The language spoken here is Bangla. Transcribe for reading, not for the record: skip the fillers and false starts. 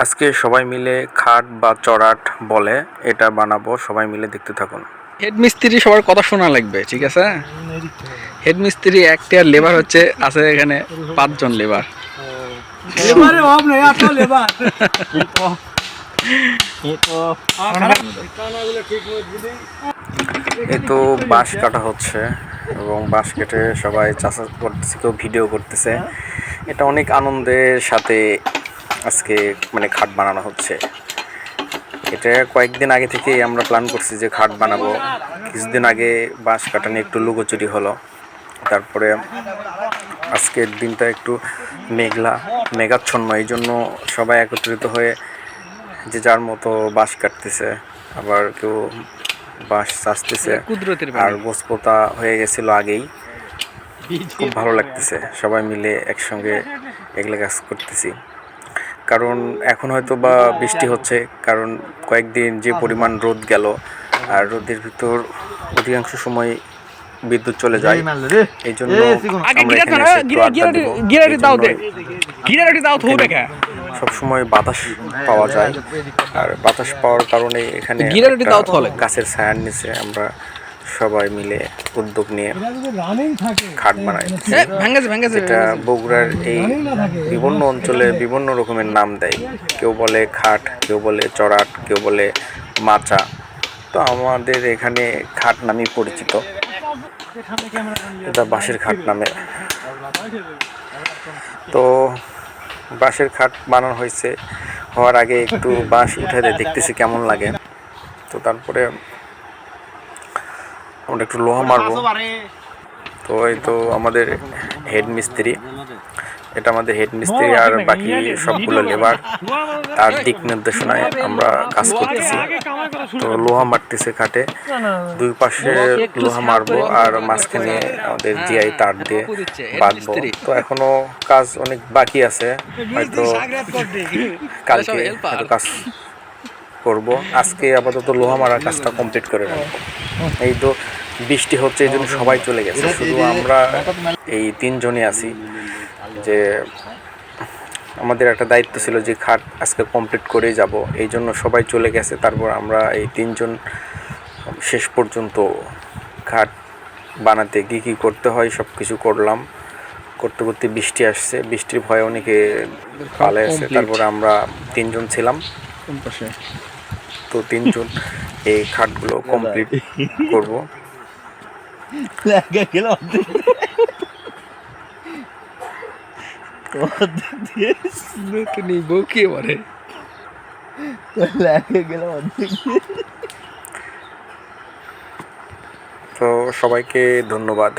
আজকে সবাই মিলে খাট বা চড়াট বলে এটা বানাবো, সবাই মিলে দেখতে থাকুন। হেড মিস্ত্রি সবার কথা শোনা লাগবে, ঠিক আছে? হেড মিস্ত্রি একটা আর লেবার হচ্ছে আছে এখানে 5 জন লেবার। লেবারের অভাব নেই, এত লেবার। এই তো বাঁশ কাটা হচ্ছে এবং বাঁশ কেটে সবাই চাষা করতেছে, কেউ ভিডিও করতেছে। এটা অনেক আনন্দের সাথে আজকে মানে খাট বানানো হচ্ছে। এটা কয়েকদিন আগে থেকেই আমরা প্ল্যান করছি যে খাট বানাবো। কিছুদিন আগে বাঁশ কাটা নিয়ে একটু লুকোচুরি হলো, তারপরে আজকের দিনটা একটু মেঘাচ্ছন্ন, এই জন্য সবাই একত্রিত হয়ে যে যার মতো বাঁশ কাটতেছে, আবার কেউ বাঁশ চাষতেছে। আর গোছ পোতা হয়ে গেছিলো আগেই, খুব ভালো লাগতেছে সবাই মিলে একসঙ্গে এগুলো কাজ করতেছি। কারণ এখন হয়তো বা বৃষ্টি হচ্ছে, কারণ কয়েকদিন যে পরিমাণ রোদ গেল, আর রোদের ভিতর অধিকাংশ সময় বিদ্যুৎ চলে যায়। এই জন্য আমরা এখানে এসে একটু আড্ডা দিব। সবসময় বাতাস পাওয়া যায়, আর বাতাস পাওয়ার কারণে এখানে গাছের ছায়ার নিচে আমরা সবাই মিলে উদ্যোগ নিয়ে খাট বানাই। এটা বগুড়ার এই বিভিন্ন অঞ্চলে বিভিন্ন রকমের নাম দেয়, কেউ বলে খাট, কেউ বলে চড়াট, কেউ বলে মাচা। তো আমাদের এখানে খাট নামেই পরিচিত, এটা বাঁশের খাট নামে। তো বাঁশের খাট বানানো হয়েছে, হওয়ার আগে একটু বাঁশ উঠে দেখতেছি কেমন লাগে। তো তারপরে আমরা একটু লোহা মারবো। তো এই তো আমাদের হেড মিস্ত্রি, এটা আমাদের হেড মিস্ত্রি, আর বাকি সবগুলো লেবার তার দিক নির্দেশনায় আমরা কাজ করতেছি। তো লোহা মারতেছে খাটে, দুই পাশে লোহা মারবো আর মাঝখানে আমাদের জিআই তার দিয়ে বাঁধবো। তো এখনো কাজ অনেক বাকি আছে, হয়তো কালকে হয়তো কাজ করব। আজকে আপাতত লোহা মারার কাজটা কমপ্লিট করে রাখবো। এই তো বৃষ্টি হচ্ছে, এই জন্য সবাই চলে গেছে, শুধু আমরা এই 3 জনই আছি। যে আমাদের একটা দায়িত্ব ছিল যে খাট আজকে কমপ্লিট করেই যাব, এই জন্য সবাই চলে গেছে। তারপর আমরা এই 3 জন শেষ পর্যন্ত খাট বানাতে কী করতে হয় সব কিছু করলাম। করতে করতে বৃষ্টি আসছে, বৃষ্টির ভয়ে অনেকে পালায় আছে। তারপরে আমরা 3 জন ছিলাম, তো 3 জন এই খাটগুলো কমপ্লিট করব। তো সবাইকে ধন্যবাদ।